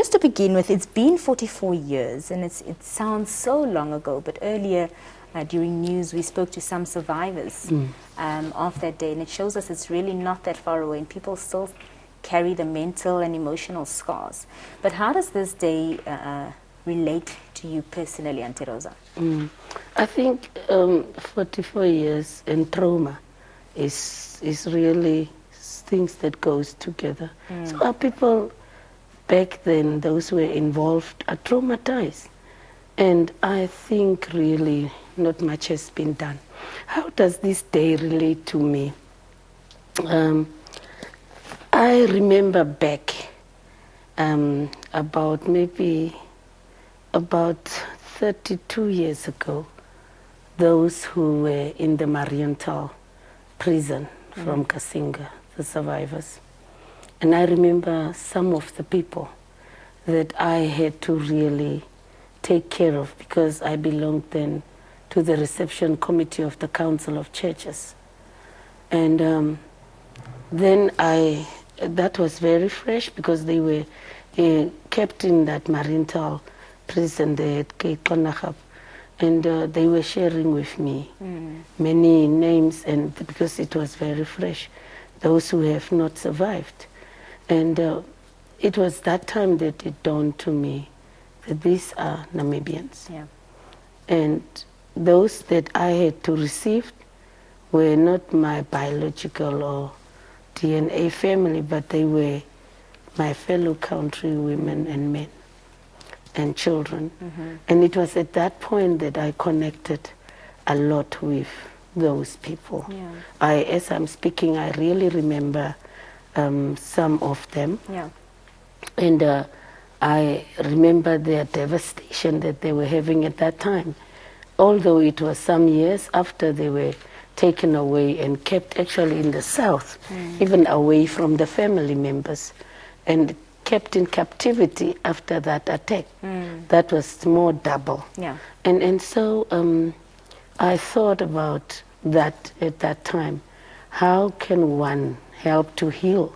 just to begin with, it's been 44 years, and it sounds so long ago, but earlier during news we spoke to some survivors of that day, and it shows us it's really not that far away, and people still carry the mental and emotional scars. But how does this day relate to you personally, Auntie Rosa? I think 44 years and trauma is really things that goes together. So our people back then, those who were involved, are traumatized. And I think really not much has been done. How does this day relate to me? I remember back about 32 years ago, those who were in the Marienthal prison from Cassinga, the survivors. And I remember some of the people that I had to really take care of, because I belonged then to the reception committee of the Council of Churches. And then that was very fresh, because they were kept in that Marienthal prison there at Cassinga, and they were sharing with me many names, and because it was very fresh, those who have not survived. And it was that time that it dawned to me that these are Namibians. Yeah. And those that I had to receive were not my biological or DNA family, but they were my fellow countrywomen and men and children. And it was at that point that I connected a lot with those people. Yeah. As I'm speaking, I really remember some of them. Yeah. And I remember their devastation that they were having at that time. Although it was some years after they were taken away and kept actually in the south, even away from the family members, and kept in captivity after that attack. That was more double. Yeah. And so I thought about that at that time. How can one help to heal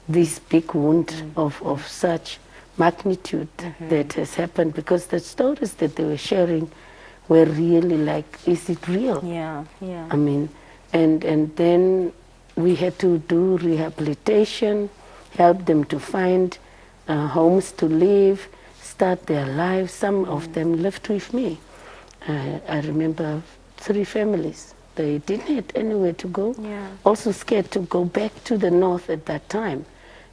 this big wound of such magnitude that has happened? Because the stories that they were sharing were really like, is it real? Yeah, yeah. I mean, and then we had to do rehabilitation, help them to find homes to live, start their lives. Some of them lived with me. I remember 3 families. They didn't have anywhere to go. Yeah. Also scared to go back to the north at that time.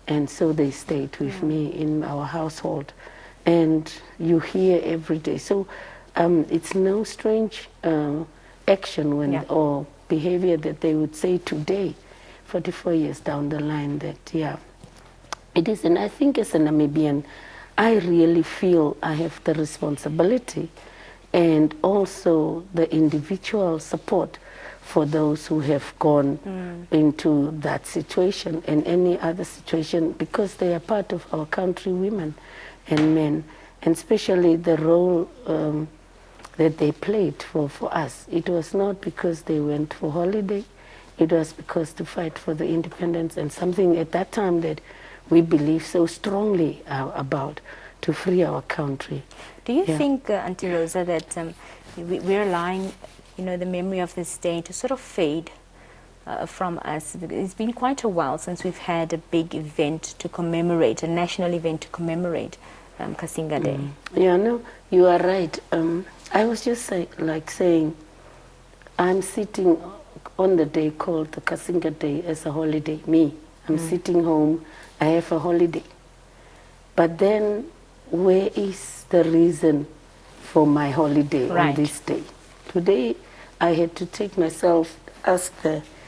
And so they stayed with me in our household. And you hear every day. So it's no strange action when or behavior that they would say today, 44 years down the line, that, yeah, it is. And I think as a Namibian, I really feel I have the responsibility and also the individual support for those who have gone into that situation and any other situation, because they are part of our country, women and men, and especially the role that they played for us. It was not because they went for holiday, it was because to fight for the independence, and something at that time that we believe so strongly about, to free our country. Do you think, Auntie Rosa, that we're allowing, the memory of this day to sort of fade from us? It's been quite a while since we've had a big event to commemorate, a national event to commemorate Cassinga Day. Yeah, no, you are right. I was just saying, I'm sitting on the day called the Cassinga Day as a holiday. I'm sitting home, I have a holiday. But then, where is the reason for my holiday on this day? Today, I had to take myself, ask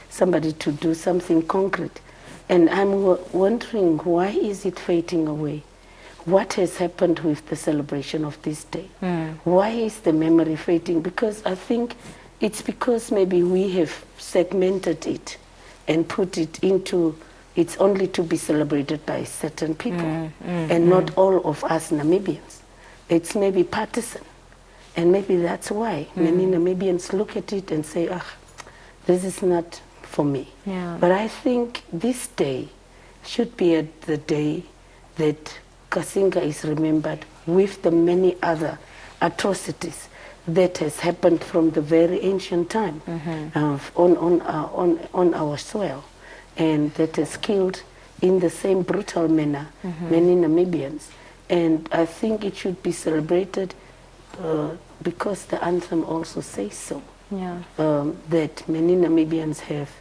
somebody to do something concrete. And I'm wondering, why is it fading away? What has happened with the celebration of this day? Why is the memory fading? Because I think it's because maybe we have segmented it and put it into, it's only to be celebrated by certain people and not all of us Namibians. It's maybe partisan. And maybe that's why many Namibians look at it and say, this is not for me. Yeah. But I think this day should be the day that Cassinga is remembered with the many other atrocities that has happened from the very ancient time on our soil, and that has killed in the same brutal manner many Namibians. And I think it should be celebrated because the anthem also says so, that many Namibians have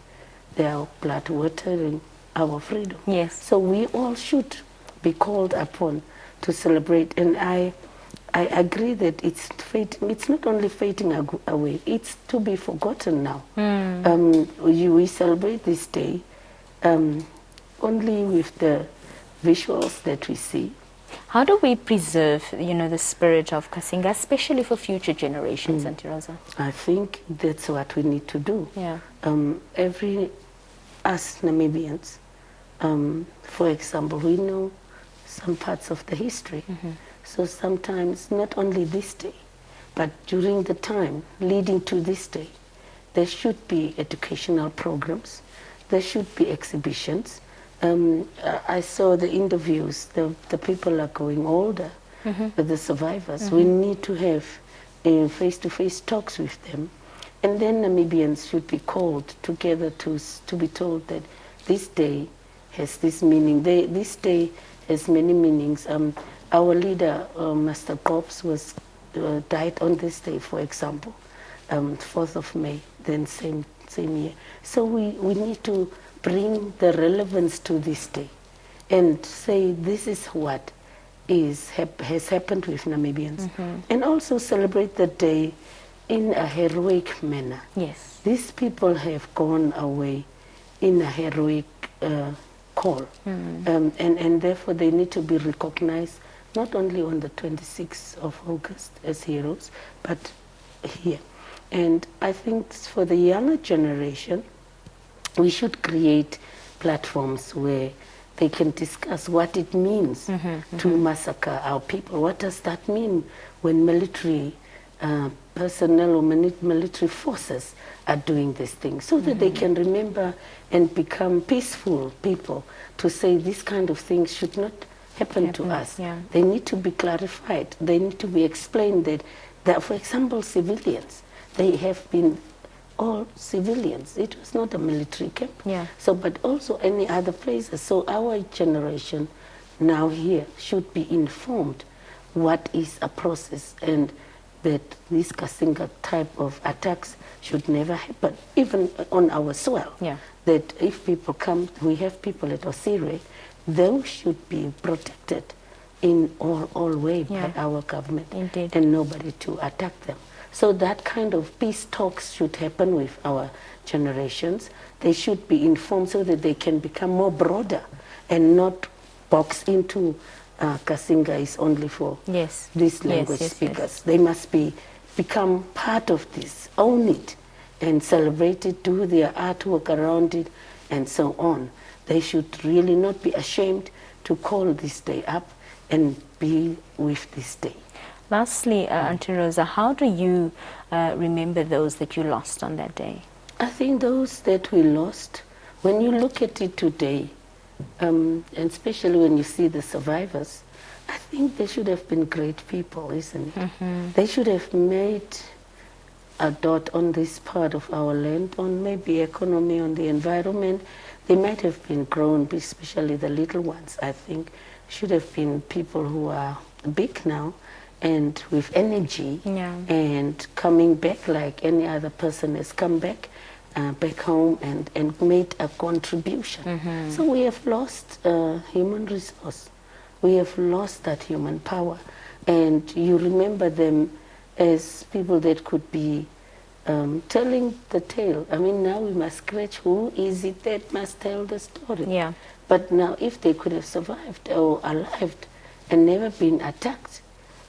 their blood watering our freedom. Yes. So we all should be called upon to celebrate. And I agree that it's fading. It's not only fading away, it's to be forgotten now. We celebrate this day only with the visuals that we see. How do we preserve, the spirit of Cassinga, especially for future generations, Auntie Rosa? I think that's what we need to do. Yeah. Us Namibians, for example, we know some parts of the history. So sometimes, not only this day, but during the time leading to this day, there should be educational programs, there should be exhibitions. I saw the interviews, the people are going older, the survivors. We need to have face-to-face talks with them. And then Namibians should be called together to be told that this day has this meaning. This day has many meanings. Our leader, Master Cops, died on this day, for example, 4th of May, then same year. So we need to bring the relevance to this day and say this is what has happened with Namibians. And also celebrate the day in a heroic manner. Yes. These people have gone away in a heroic call. And therefore they need to be recognized not only on the 26th of August as heroes, but here. And I think for the younger generation, we should create platforms where they can discuss what it means to massacre our people. What does that mean when military personnel or military forces are doing these things, so that they can remember and become peaceful people to say this kind of things should not happen to us. Yeah. They need to be clarified. They need to be explained that, for example, civilians, they have been all civilians. It was not a military camp. Yeah. So, but also any other places. So our generation now here should be informed what is a process, and that this Cassinga type of attacks should never happen, even on our soil. Yeah. That if people come, we have people at Osire, those should be protected in all way by our government. Indeed. And nobody to attack them. So that kind of peace talks should happen with our generations. They should be informed so that they can become more broader and not box into Cassinga is only for these language speakers. They must become part of this, own it, and celebrate it, do their artwork around it, and so on. They should really not be ashamed to call this day up and be with this day. Lastly, Auntie Rosa, how do you remember those that you lost on that day? I think those that we lost, when you look at it today, and especially when you see the survivors, I think they should have been great people, isn't it? They should have made a dot on this part of our land, on maybe economy, on the environment. They might have been grown, especially the little ones, I think, should have been people who are big now and with energy and coming back like any other person has come back home and made a contribution. So we have lost human resource. We have lost that human power. And you remember them as people that could be telling the tale. I mean, now we must scratch who is it that must tell the story. Yeah. But now if they could have survived or arrived and never been attacked,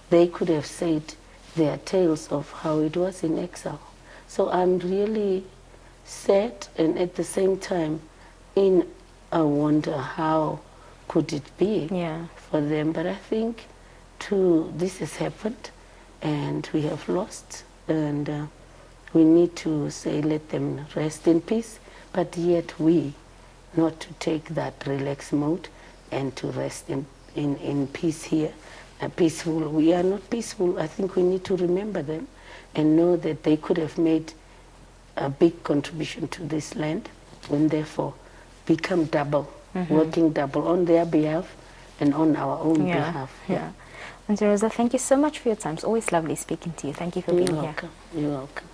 they could have said their tales of how it was in exile. So I'm really sad, and at the same time in a wonder how could it be for them. But I think this has happened and we have lost, and we need to say let them rest in peace, but yet we not to take that relaxed mode and to rest in peace here, peaceful. We are not peaceful. I think we need to remember them and know that they could have made a big contribution to this land, and therefore become double, working double on their behalf and on our own behalf. Yeah. And Rosa, thank you so much for your time. It's always lovely speaking to you. Thank you for being here. You're welcome. You're welcome.